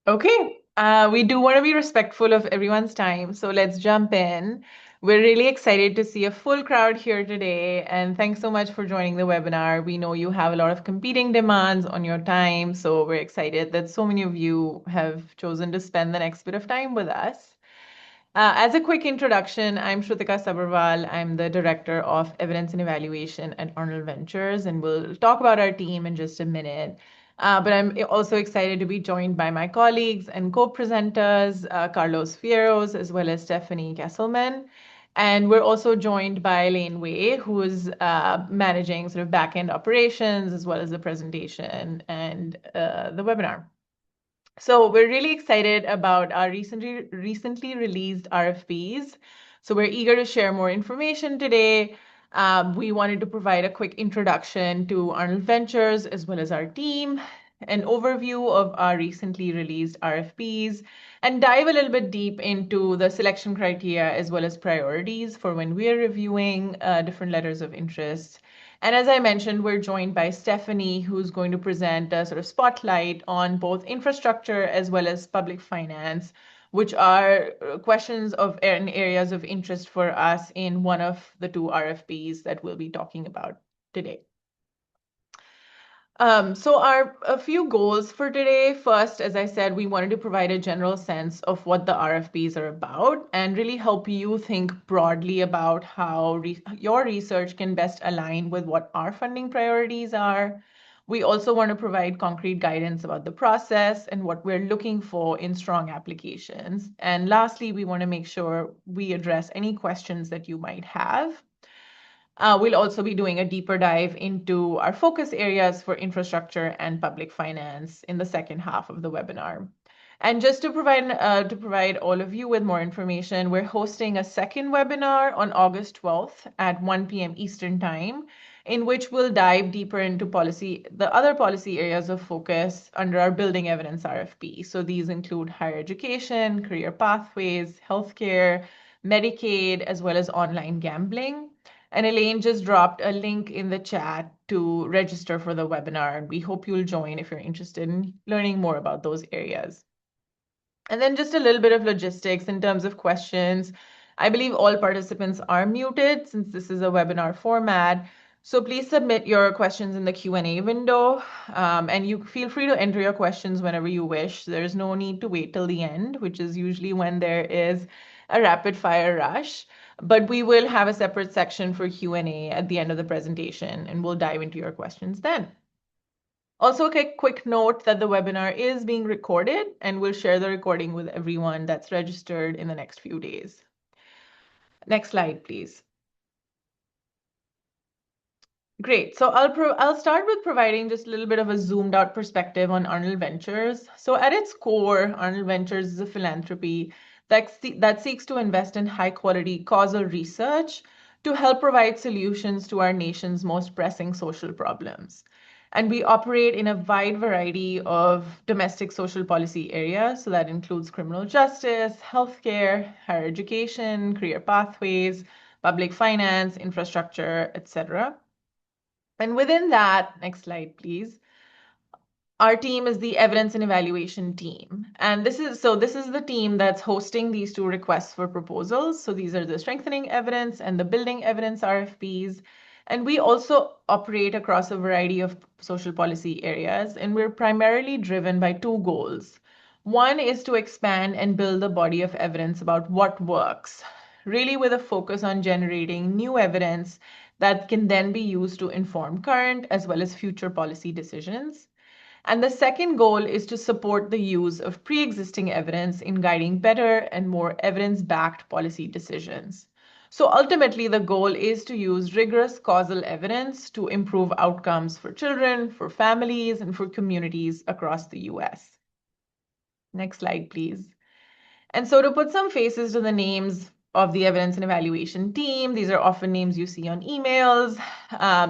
Okay, we do want to be respectful of everyone's time, so let's jump in. We're really excited to see a full crowd here today, and thanks so much for joining the webinar. We know you have a lot of competing demands on your time, so we're excited that so many of you have chosen to spend the next bit of time with us. As a quick introduction, I'm Shrutika Sabharwal. I'm the Director of Evidence and Evaluation at Arnold Ventures, and we'll talk about our team in just a minute. But I'm also excited to be joined by my colleagues and co-presenters, Carlos Fierros, as well as Stephanie Kesselman. And we're also joined by Lane Wei, who is managing sort of back-end operations, as well as the presentation and the webinar. So we're really excited about our recently released RFPs. So we're eager to share more information today. We wanted to provide a quick introduction to Arnold Ventures as well as our team, an overview of our recently released RFPs, and dive a little bit deep into the selection criteria as well as priorities for when we are reviewing different letters of interest. And as I mentioned, we're joined by Stephanie, who's going to present a sort of spotlight on both infrastructure as well as public finance, which are questions of and areas of interest for us in one of the two RFPs that we'll be talking about today. So our a few goals for today. First, as I said, we wanted to provide a general sense of what the RFPs are about and really help you think broadly about how your research can best align with what our funding priorities are. We also want to provide concrete guidance about the process and what we're looking for in strong applications. And lastly, we want to make sure we address any questions that you might have. We'll also be doing a deeper dive into our focus areas for infrastructure and public finance in the second half of the webinar. And just to provide all of you with more information, we're hosting a second webinar on August 12th at 1 p.m. Eastern Time, in which we'll dive deeper into the other policy areas of focus under our Building Evidence RFP. So these include higher education, career pathways, healthcare, Medicaid, as well as online gambling. And Elaine just dropped a link in the chat to register for the webinar, and we hope you'll join if you're interested in learning more about those areas. And then just a little bit of logistics in terms of questions. I believe all participants are muted since this is a webinar format. So please submit your questions in the Q&A window, and you feel free to enter your questions whenever you wish. There's no need to wait till the end, which is usually when there is a rapid fire rush. But we will have a separate section for Q&A at the end of the presentation, and we'll dive into your questions then. Also, a quick note that the webinar is being recorded, and we'll share the recording with everyone that's registered in the next few days. Next slide, please. Great. So I'll start with providing just a little bit of a zoomed out perspective on Arnold Ventures. So at its core, Arnold Ventures is a philanthropy that seeks to invest in high quality causal research to help provide solutions to our nation's most pressing social problems. And we operate in a wide variety of domestic social policy areas. So that includes criminal justice, healthcare, higher education, career pathways, public finance, infrastructure, etc. And within that, next slide, please. Our team is the evidence and evaluation team. And this is the team that's hosting these two requests for proposals. So these are the strengthening evidence and the building evidence RFPs. And we also operate across a variety of social policy areas, and we're primarily driven by two goals. One is to expand and build a body of evidence about what works, really with a focus on generating new evidence that can then be used to inform current as well as future policy decisions. And the second goal is to support the use of pre-existing evidence in guiding better and more evidence-backed policy decisions. So ultimately, the goal is to use rigorous causal evidence to improve outcomes for children, for families, and for communities across the US. Next slide, please. And so to put some faces to the names of the evidence and evaluation team, these are often names you see on emails.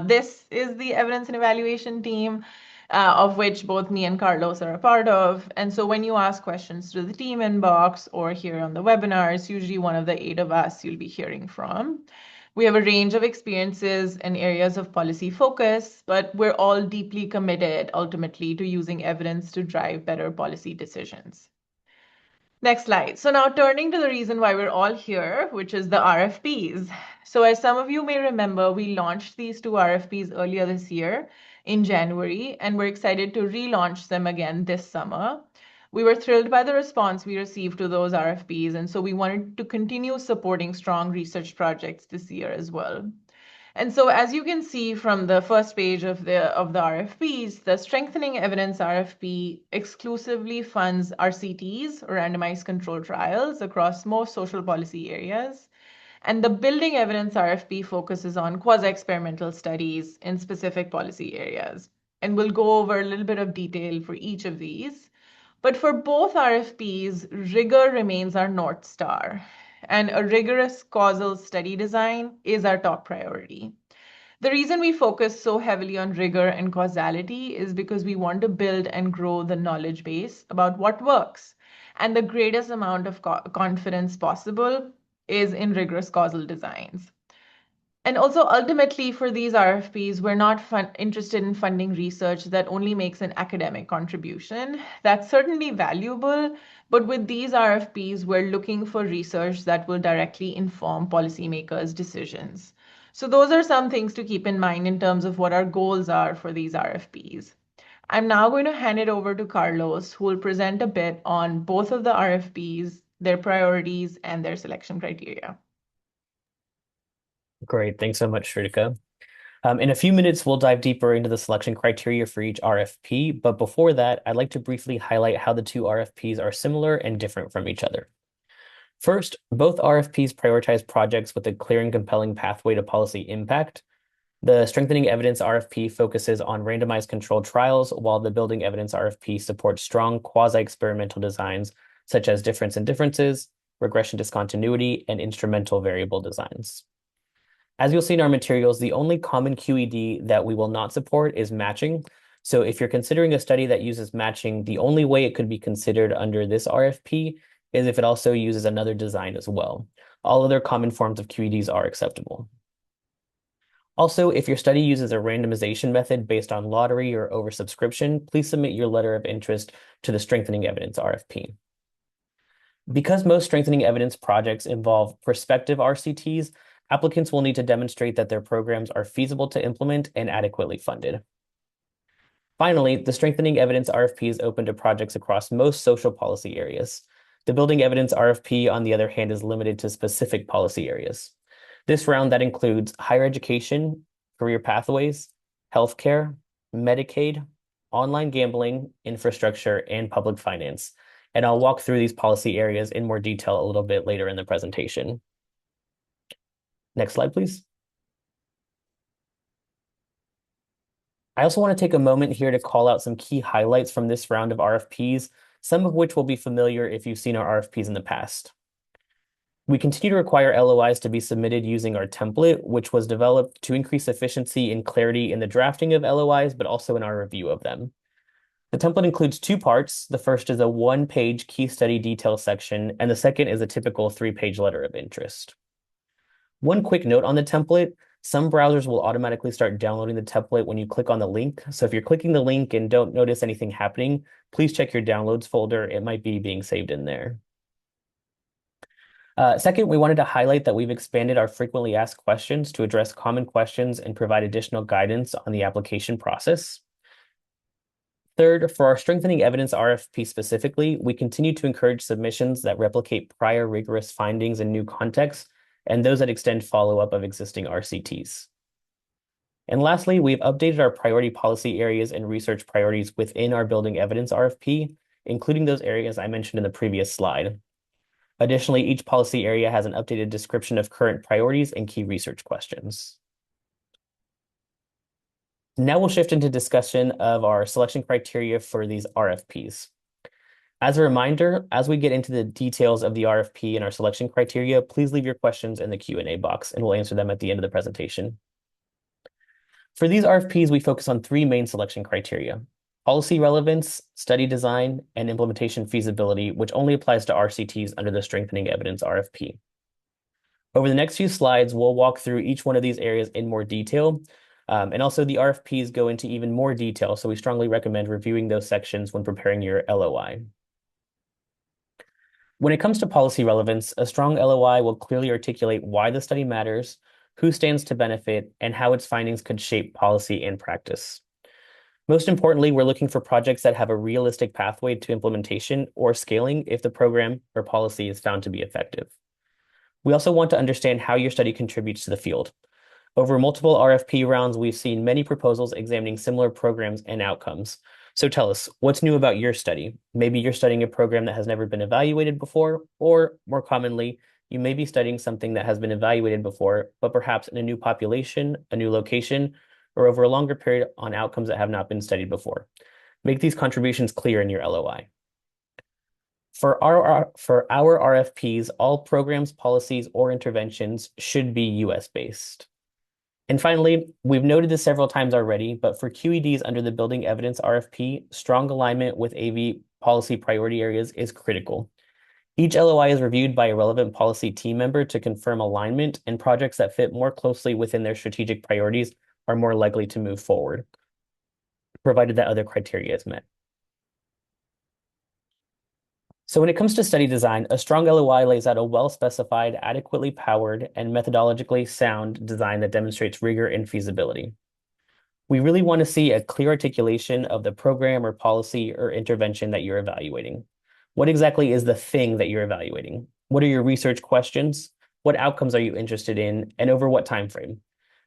This is the evidence and evaluation team, of which both me and Carlos are a part of. And so when you ask questions through the team inbox or here on the webinar, it's usually one of the 8 of us you'll be hearing from. We have a range of experiences and areas of policy focus, but we're all deeply committed ultimately to using evidence to drive better policy decisions. Next slide. So now turning to the reason why we're all here, which is the RFPs. So as some of you may remember, we launched these two RFPs earlier this year in January, and we're excited to relaunch them again this summer. We were thrilled by the response we received to those RFPs, and so we wanted to continue supporting strong research projects this year as well. And so as you can see from the first page of the RFPs, the Strengthening Evidence RFP exclusively funds RCTs, or randomized controlled trials, across most social policy areas. And the Building Evidence RFP focuses on quasi-experimental studies in specific policy areas. And we'll go over a little bit of detail for each of these. But for both RFPs, rigor remains our North Star, and a rigorous causal study design is our top priority. The reason we focus so heavily on rigor and causality is because we want to build and grow the knowledge base about what works. And the greatest amount of confidence possible is in rigorous causal designs. And also, ultimately, for these RFPs, we're not interested in funding research that only makes an academic contribution. That's certainly valuable, but with these RFPs, we're looking for research that will directly inform policymakers' decisions. So those are some things to keep in mind in terms of what our goals are for these RFPs. I'm now going to hand it over to Carlos, who will present a bit on both of the RFPs, their priorities, and their selection criteria. Great. Thanks so much, Shritika. In a few minutes, we'll dive deeper into the selection criteria for each RFP. But before that, I'd like to briefly highlight how the two RFPs are similar and different from each other. First, both RFPs prioritize projects with a clear and compelling pathway to policy impact. The Strengthening Evidence RFP focuses on randomized controlled trials, while the Building Evidence RFP supports strong quasi-experimental designs, such as difference in differences, regression discontinuity, and instrumental variable designs. As you'll see in our materials, the only common QED that we will not support is matching. So if you're considering a study that uses matching, the only way it could be considered under this RFP is if it also uses another design as well. All other common forms of QEDs are acceptable. Also, if your study uses a randomization method based on lottery or oversubscription, please submit your letter of interest to the Strengthening Evidence RFP. Because most strengthening evidence projects involve prospective RCTs, applicants will need to demonstrate that their programs are feasible to implement and adequately funded. Finally, the Strengthening Evidence RFP is open to projects across most social policy areas. The Building Evidence RFP, on the other hand, is limited to specific policy areas. This round that includes higher education, career pathways, healthcare, Medicaid, online gambling, infrastructure, and public finance. And I'll walk through these policy areas in more detail a little bit later in the presentation. Next slide, please. I also want to take a moment here to call out some key highlights from this round of RFPs, some of which will be familiar if you've seen our RFPs in the past. We continue to require LOIs to be submitted using our template, which was developed to increase efficiency and clarity in the drafting of LOIs, but also in our review of them. The template includes two parts. The first is a one-page key study detail section, and the second is a typical three-page letter of interest. One quick note on the template, some browsers will automatically start downloading the template when you click on the link. So if you're clicking the link and don't notice anything happening, please check your downloads folder. It might be being saved in there. Second, we wanted to highlight that we've expanded our frequently asked questions to address common questions and provide additional guidance on the application process. Third, for our Strengthening Evidence RFP specifically, we continue to encourage submissions that replicate prior rigorous findings in new contexts and those that extend follow-up of existing RCTs. And lastly, we've updated our priority policy areas and research priorities within our Building Evidence RFP, including those areas I mentioned in the previous slide. Additionally, each policy area has an updated description of current priorities and key research questions. Now we'll shift into discussion of our selection criteria for these RFPs. As a reminder, as we get into the details of the RFP and our selection criteria, please leave your questions in the Q&A box and we'll answer them at the end of the presentation. For these RFPs, we focus on three main selection criteria: policy relevance, study design, and implementation feasibility, which only applies to RCTs under the Strengthening Evidence RFP. Over the next few slides, we'll walk through each one of these areas in more detail. And also the RFPs go into even more detail, so we strongly recommend reviewing those sections when preparing your LOI. When it comes to policy relevance, a strong LOI will clearly articulate why the study matters, who stands to benefit, and how its findings could shape policy and practice. Most importantly, we're looking for projects that have a realistic pathway to implementation or scaling if the program or policy is found to be effective. We also want to understand how your study contributes to the field. Over multiple RFP rounds, we've seen many proposals examining similar programs and outcomes. So tell us, what's new about your study? Maybe you're studying a program that has never been evaluated before, or more commonly, you may be studying something that has been evaluated before, but perhaps in a new population, a new location, or over a longer period on outcomes that have not been studied before. Make these contributions clear in your LOI. For our RFPs, all programs, policies, or interventions should be US based. And finally, we've noted this several times already, but for QEDs under the Building Evidence RFP, strong alignment with AV policy priority areas is critical. Each LOI is reviewed by a relevant policy team member to confirm alignment, and projects that fit more closely within their strategic priorities are more likely to move forward, provided that other criteria is met. So when it comes to study design, a strong LOI lays out a well-specified, adequately powered, and methodologically sound design that demonstrates rigor and feasibility. We really want to see a clear articulation of the program or policy or intervention that you're evaluating. What exactly is the thing that you're evaluating? What are your research questions? What outcomes are you interested in, and over what time frame?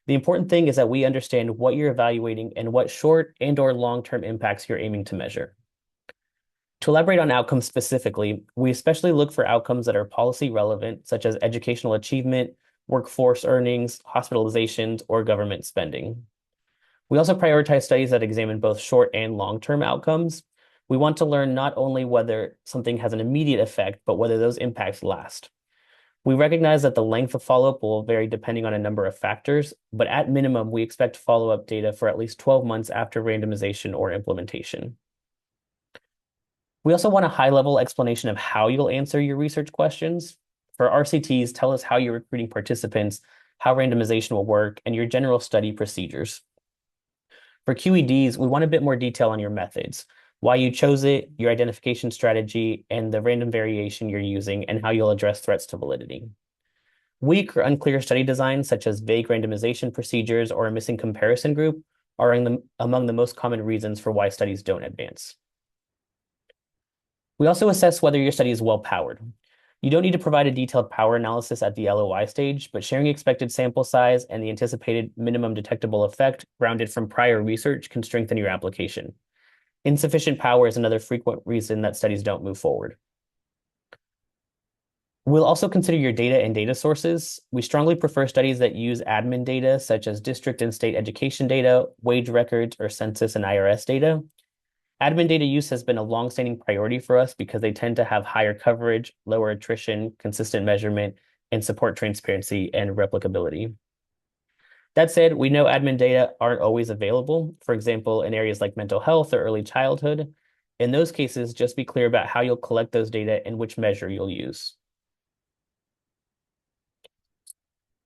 The important thing is that we understand what you're evaluating and what short and/or long-term impacts you're aiming to measure. To elaborate on outcomes specifically, we especially look for outcomes that are policy relevant, such as educational achievement, workforce earnings, hospitalizations, or government spending. We also prioritize studies that examine both short and long-term outcomes. We want to learn not only whether something has an immediate effect, but whether those impacts last. We recognize that the length of follow-up will vary depending on a number of factors, but at minimum, we expect follow-up data for at least 12 months after randomization or implementation. We also want a high-level explanation of how you'll answer your research questions. For RCTs, tell us how you're recruiting participants, how randomization will work, and your general study procedures. For QEDs, we want a bit more detail on your methods, why you chose it, your identification strategy, and the random variation you're using, and how you'll address threats to validity. Weak or unclear study designs, such as vague randomization procedures or a missing comparison group, are among the most common reasons for why studies don't advance. We also assess whether your study is well powered. You don't need to provide a detailed power analysis at the LOI stage, but sharing expected sample size and the anticipated minimum detectable effect grounded from prior research can strengthen your application. Insufficient power is another frequent reason that studies don't move forward. We'll also consider your data and data sources. We strongly prefer studies that use admin data, such as district and state education data, wage records, or census and IRS data. Admin data use has been a longstanding priority for us because they tend to have higher coverage, lower attrition, consistent measurement, and support transparency and replicability. That said, we know admin data aren't always available, for example, in areas like mental health or early childhood. In those cases, just be clear about how you'll collect those data and which measure you'll use.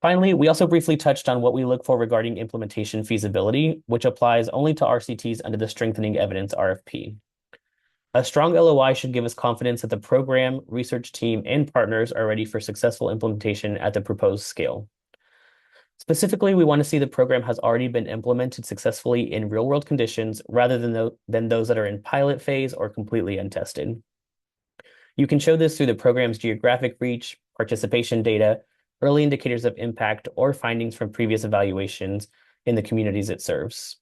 Finally, we also briefly touched on what we look for regarding implementation feasibility, which applies only to RCTs under the Strengthening Evidence RFP. A strong LOI should give us confidence that the program, research team, and partners are ready for successful implementation at the proposed scale. Specifically, we want to see the program has already been implemented successfully in real-world conditions rather than those that are in pilot phase or completely untested. You can show this through the program's geographic reach, participation data, early indicators of impact, or findings from previous evaluations in the communities it serves.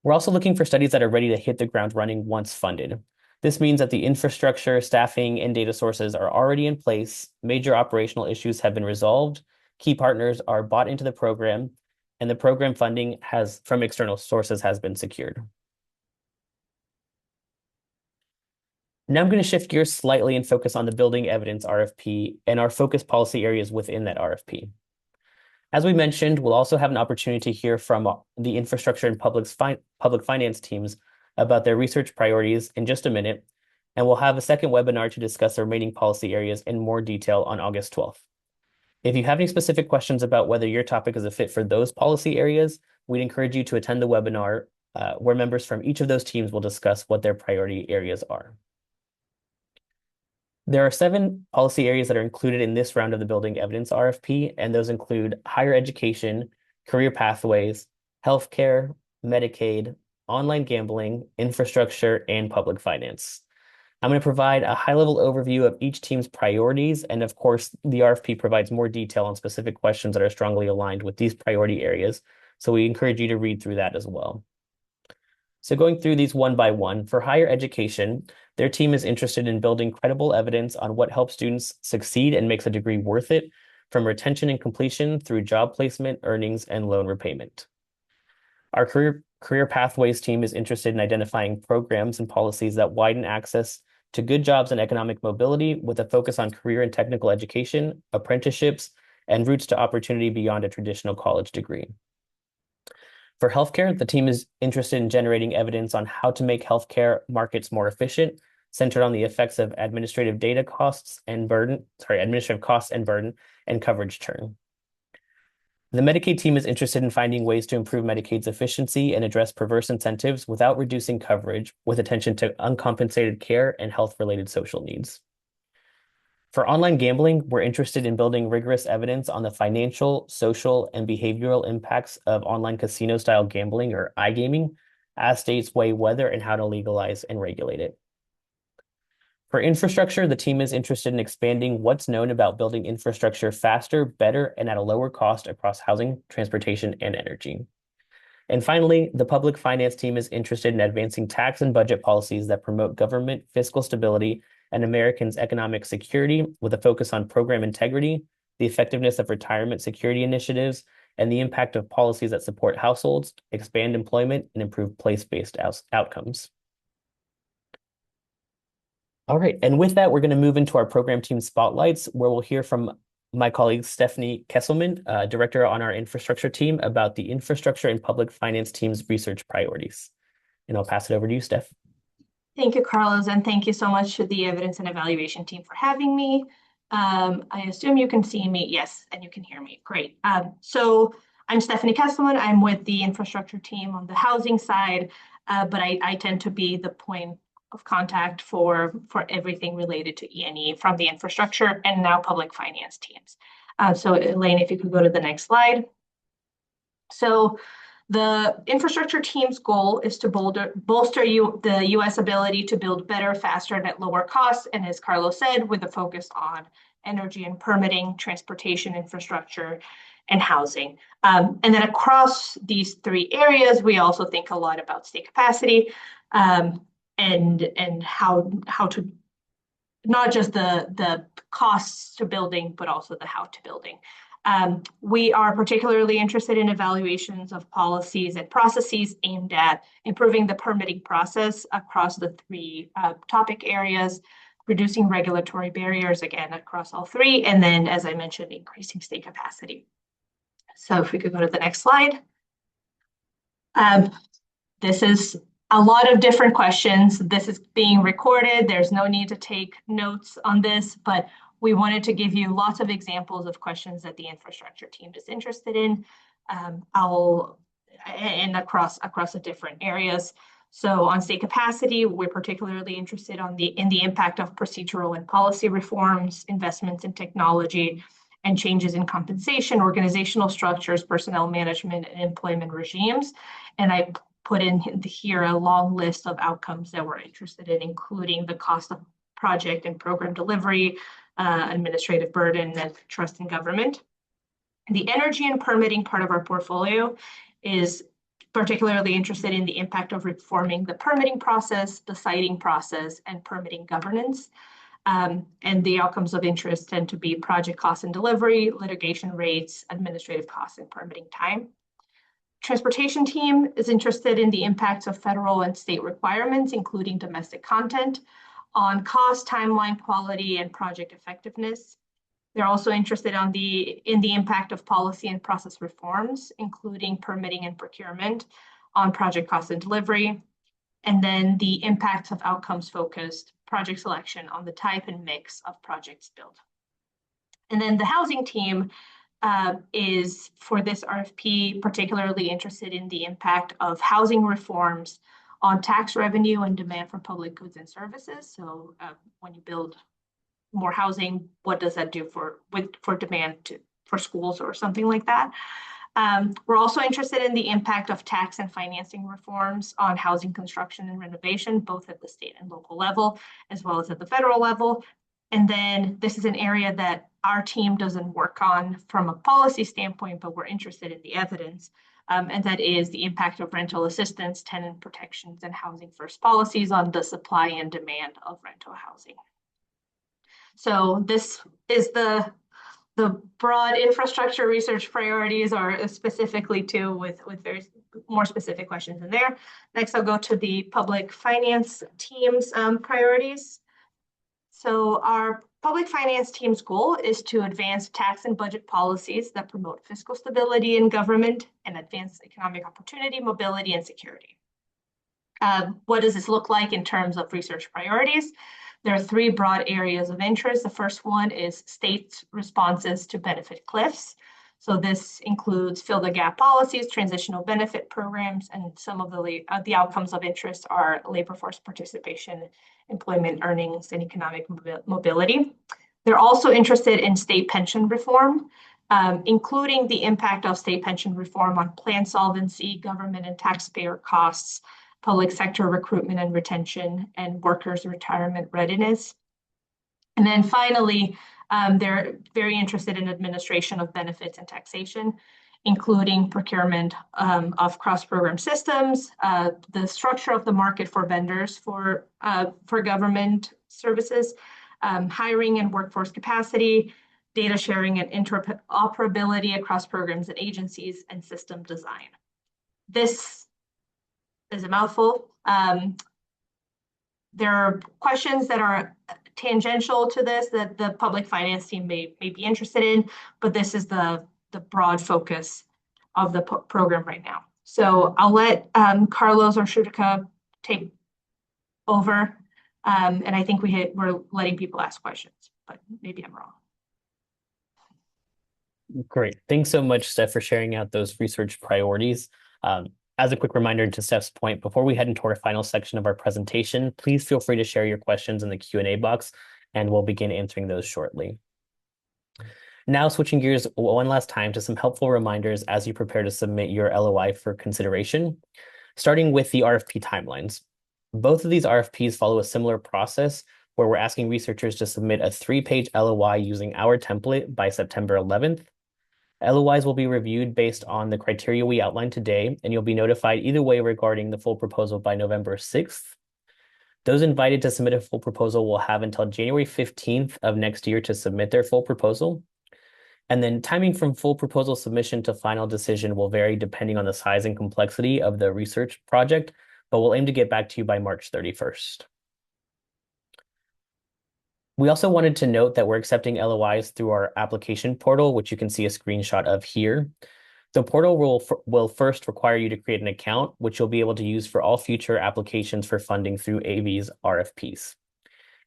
We're also looking for studies that are ready to hit the ground running once funded. This means that the infrastructure, staffing, and data sources are already in place, major operational issues have been resolved, key partners are bought into the program, and the program funding from external sources has been secured. Now I'm going to shift gears slightly and focus on the Building Evidence RFP and our focus policy areas within that RFP. As we mentioned, we'll also have an opportunity to hear from the infrastructure and public finance teams about their research priorities in just a minute, and we'll have a second webinar to discuss the remaining policy areas in more detail on August 12th. If you have any specific questions about whether your topic is a fit for those policy areas, we'd encourage you to attend the webinar where members from each of those teams will discuss what their priority areas are. There are 7 policy areas that are included in this round of the Building Evidence RFP, and those include higher education, career pathways, healthcare, Medicaid, online gambling, infrastructure, and public finance. I'm going to provide a high-level overview of each team's priorities, and of course, the RFP provides more detail on specific questions that are strongly aligned with these priority areas, so we encourage you to read through that as well. So going through these one by one, for higher education, their team is interested in building credible evidence on what helps students succeed and makes a degree worth it, from retention and completion through job placement, earnings, and loan repayment. Our career pathways team is interested in identifying programs and policies that widen access to good jobs and economic mobility with a focus on career and technical education, apprenticeships, and routes to opportunity beyond a traditional college degree. For healthcare, the team is interested in generating evidence on how to make healthcare markets more efficient, centered on the effects of administrative costs and burden, and coverage churn. The Medicaid team is interested in finding ways to improve Medicaid's efficiency and address perverse incentives without reducing coverage, with attention to uncompensated care and health-related social needs. For online gambling, we're interested in building rigorous evidence on the financial, social, and behavioral impacts of online casino-style gambling, or iGaming, as states weigh whether and how to legalize and regulate it. For infrastructure, the team is interested in expanding what's known about building infrastructure faster, better, and at a lower cost across housing, transportation, and energy. And finally, the public finance team is interested in advancing tax and budget policies that promote government fiscal stability and Americans' economic security, with a focus on program integrity, the effectiveness of retirement security initiatives, and the impact of policies that support households, expand employment, and improve place-based outcomes. All right, and with that, we're going to move into our program team spotlights, where we'll hear from my colleague Stephanie Kesselman, director on our infrastructure team, about the infrastructure and public finance team's research priorities. And I'll pass it over to you, Steph. Thank you, Carlos, and thank you so much to the evidence and evaluation team for having me. I assume you can see me. Yes, and you can hear me. Great. So I'm Stephanie Kesselman. I'm with the infrastructure team on the housing side, but I tend to be the point of contact for everything related to E&E from the infrastructure and now public finance teams. So Elaine, if you could go to the next slide. So the infrastructure team's goal is to bolster the U.S. ability to build better, faster, and at lower costs, and as Carlos said, with a focus on energy and permitting, transportation infrastructure, and housing. And then across these 3 areas, we also think a lot about state capacity and how to not just the costs to building, but also the how to building. We are particularly interested in evaluations of policies and processes aimed at improving the permitting process across the 3 topic areas, reducing regulatory barriers, again, across all 3, and then, as I mentioned, increasing state capacity. So if we could go to the next slide. This is a lot of different questions. This is being recorded. There's no need to take notes on this, but we wanted to give you lots of examples of questions that the infrastructure team is interested in, and across the different areas. So on state capacity, we're particularly interested in the impact of procedural and policy reforms, investments in technology, and changes in compensation, organizational structures, personnel management, and employment regimes. And I put in here a long list of outcomes that we're interested in, including the cost of project and program delivery, administrative burden, and trust in government. The energy and permitting part of our portfolio is particularly interested in the impact of reforming the permitting process, the siting process, and permitting governance. And the outcomes of interest tend to be project costs and delivery, litigation rates, administrative costs, and permitting time. Transportation team is interested in the impacts of federal and state requirements, including domestic content, on cost, timeline, quality, and project effectiveness. They're also interested in the impact of policy and process reforms, including permitting and procurement, on project cost and delivery, and then the impacts of outcomes-focused project selection on the type and mix of projects built. And then the housing team is, for this RFP, particularly interested in the impact of housing reforms on tax revenue and demand for public goods and services. So when you build more housing, what does that do for demand for schools or something like that? We're also interested in the impact of tax and financing reforms on housing construction and renovation, both at the state and local level, as well as at the federal level. And then this is an area that our team doesn't work on from a policy standpoint, but we're interested in the evidence. And that is the impact of rental assistance, tenant protections, and housing first policies on the supply and demand of rental housing. So this is the broad infrastructure research priorities, are specifically to with very more specific questions in there. Next, I'll go to the public finance team's priorities. So our public finance team's goal is to advance tax and budget policies that promote fiscal stability in government and advance economic opportunity, mobility, and security. What does this look like in terms of research priorities? There are three broad areas of interest. The first one is state responses to benefit cliffs. So this includes fill the gap policies, transitional benefit programs, and some of the outcomes of interest are labor force participation, employment earnings, and economic mobility. They're also interested in state pension reform, including the impact of state pension reform on plan solvency, government and taxpayer costs, public sector recruitment and retention, and workers' retirement readiness. And then finally, they're very interested in administration of benefits and taxation, including procurement of cross-program systems, the structure of the market for vendors for government services, hiring and workforce capacity, data sharing and interoperability across programs and agencies, and system design. This is a mouthful. There are questions that are tangential to this that the public finance team may be interested in, but this is the broad focus of the program right now. So I'll let Carlos or Shutika take over, and I think we're letting people ask questions, but maybe I'm wrong. Great. Thanks so much, Steph, for sharing out those research priorities. As a quick reminder to Steph's point, before we head into our final section of our presentation, please feel free to share your questions in the Q&A box, and we'll begin answering those shortly. Now, switching gears one last time to some helpful reminders as you prepare to submit your LOI for consideration, starting with the RFP timelines. Both of these RFPs follow a similar process where we're asking researchers to submit a 3-page LOI using our template by September 11th. LOIs will be reviewed based on the criteria we outlined today, and you'll be notified either way regarding the full proposal by November 6th. Those invited to submit a full proposal will have until January 15th of next year to submit their full proposal. And then timing from full proposal submission to final decision will vary depending on the size and complexity of the research project, but we'll aim to get back to you by March 31st. We also wanted to note that we're accepting LOIs through our application portal, which you can see a screenshot of here. The portal will first require you to create an account, which you'll be able to use for all future applications for funding through AV's RFPs.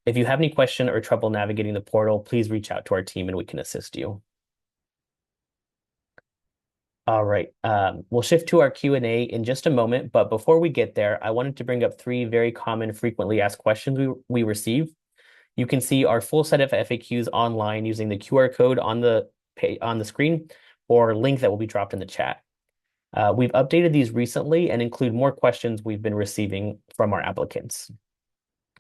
If you have any question or trouble navigating the portal, please reach out to our team and we can assist you. All right, we'll shift to our Q&A in just a moment, but before we get there, I wanted to bring up 3 very common frequently asked questions we receive. You can see our full set of FAQs online using the QR code on the screen or link that will be dropped in the chat. We've updated these recently and include more questions we've been receiving from our applicants.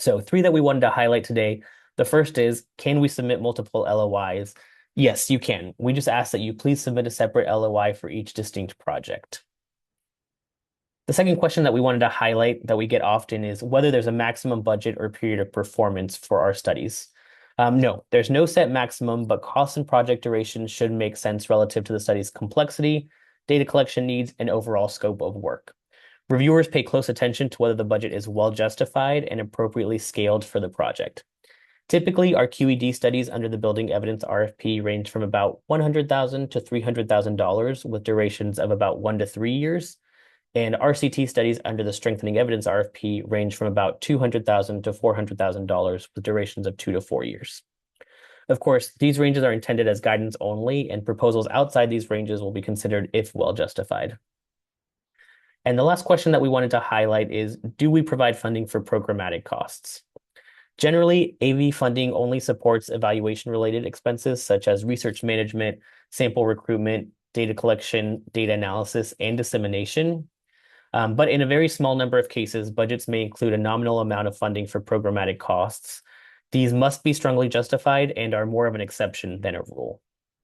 So 3 that we wanted to highlight today. The first is, can we submit multiple LOIs? Yes, you can. We just ask that you please submit a separate LOI for each distinct project. The second question that we wanted to highlight that we get often is whether there's a maximum budget or period of performance for our studies. No, there's no set maximum, but cost and project duration should make sense relative to the study's complexity, data collection needs, and overall scope of work. Reviewers pay close attention to whether the budget is well justified and appropriately scaled for the project. Typically, our QED studies under the Building Evidence RFP range from about $100,000 to $300,000 with durations of about 1 to 3 years. And RCT studies under the Strengthening Evidence RFP range from about $200,000 to $400,000 with durations of 2 to 4 years. Of course, these ranges are intended as guidance only, and proposals outside these ranges will be considered if well justified. And the last question that we wanted to highlight is, do we provide funding for programmatic costs? Generally, AV funding only supports evaluation-related expenses such as research management, sample recruitment, data collection, data analysis, and dissemination. But in a very small number of cases, budgets may include a nominal amount of funding for programmatic costs. These must be strongly justified and are more of an exception than a rule.